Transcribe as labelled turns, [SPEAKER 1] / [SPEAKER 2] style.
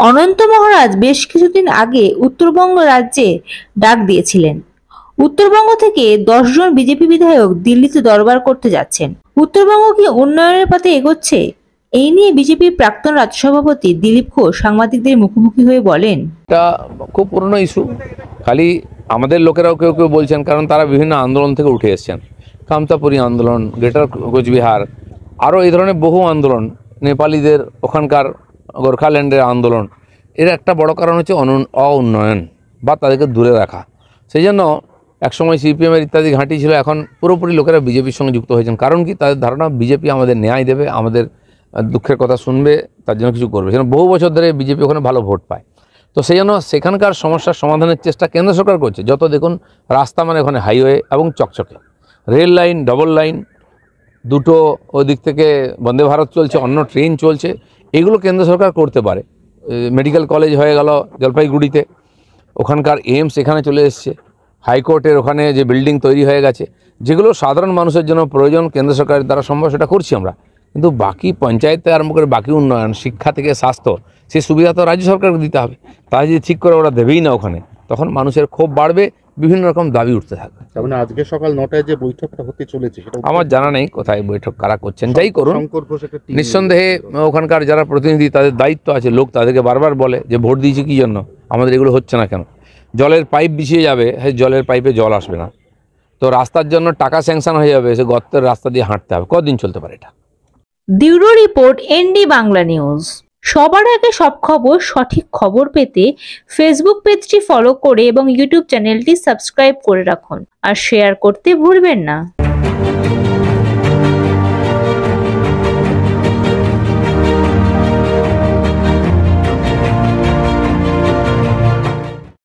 [SPEAKER 1] অনন্ত মহারাজ বেশ কিছুদিন আগে উত্তরবঙ্গ রাজ্যে ডাক দিয়েছিলেন। উত্তরবঙ্গ থেকে 10 জন বিজেপি বিধায়ক দিল্লিতে দরবার করতে যাচ্ছেন। উত্তরবঙ্গ কি উন্নয়নের পথে এগোচ্ছে? এই নিয়ে বিজেপির প্রাক্তন রাজ্য সভাপতি দিলীপ ঘোষ সাংবাদিকদের মুখোমুখি হয়ে বলেন,
[SPEAKER 2] এটা খুব পুরনো ইস্যু। খালি আমাদের লোকেরাও কেউ কেউ বলছেন, কারণ তারা বিভিন্ন আন্দোলন থেকে উঠে এসছেন। কামতাপুরী আন্দোলন, গ্রেটার কোচবিহার, আরও এই ধরনের বহু আন্দোলন, নেপালিদের ওখানকার গোর্খাল্যান্ডের আন্দোলন, এর একটা বড় কারণ হচ্ছে অউন্নয়ন বা তাদেরকে দূরে রাখা। সেই জন্য একসময় সিপিএমের ইত্যাদি ঘাঁটি ছিল, এখন পুরোপুরি লোকেরা বিজেপির সঙ্গে যুক্ত হয়েছেন। কারণ কি? তাদের ধারণা বিজেপি আমাদের ন্যায় দেবে, আমাদের দুঃখের কথা শুনবে, তার জন্য কিছু করবে। সেজন্য বহু বছর ধরে বিজেপি ওখানে ভালো ভোট পায়। তো সেই জন্য সেখানকার সমস্যার সমাধানের চেষ্টা কেন্দ্র সরকার করছে। যত দেখুন রাস্তা মানে ওখানে হাইওয়ে এবং চকচকে, রেল লাইন, ডবল লাইন, দুটো ওই দিক থেকে বন্দে ভারত চলছে, অন্য ট্রেন চলছে, এগুলো কেন্দ্র সরকার করতে পারে। মেডিকেল কলেজ হয়ে গেল জলপাইগুড়িতে, ওখানকার এইমস এখানে চলে এসছে, হাইকোর্টের ওখানে যে বিল্ডিং তৈরি হয়ে গেছে, যেগুলো সাধারণ মানুষের জন্য প্রয়োজন, কেন্দ্র সরকারের দ্বারা সম্ভব সেটা করছি আমরা। কিন্তু বাকি পঞ্চায়েত থেকে আরম্ভ করে বাকি উন্নয়ন, শিক্ষা থেকে স্বাস্থ্য, সেই সুবিধা তো রাজ্য সরকারকে দিতে হবে। তাই যদি ঠিক করে ওরা দেবেই না ওখানে, তখন মানুষের ক্ষোভ বাড়বে, বিভিন্ন রকম দাবি উঠতে থাকবে।
[SPEAKER 3] মানে আজকে সকাল 9টায় যে বৈঠকটা হতে চলেছে সেটা
[SPEAKER 2] আমার জানা নেই কোথায় বৈঠক কারা করছেন, যাই করুন নিঃসন্দেহে ওখানকার যারা প্রতিনিধি তাদের দায়িত্ব আছে। লোক তাদেরকে বারবার বলে যে ভোট দিয়েছে কী জন্য, আমাদের এগুলো হচ্ছে না কেন। জলের পাইপ বিছিয়ে যাবে, সেই জলের পাইপে জল আসবে না। তো রাস্তার জন্য টাকা স্যাংশন হয়ে যাবে, সে গর্তের রাস্তা দিয়ে হাঁটতে হবে। কতদিন চলতে পারে এটা?
[SPEAKER 1] Bureau report, ND Bangla news. সবার আগে সব খবর, সঠিক খবর পেতে ফেসবুক পেজটি ফলো করে এবং ইউটিউব চ্যানেলটি সাবস্ক্রাইব করে রাখুন আর শেয়ার করতে ভুলবেন না।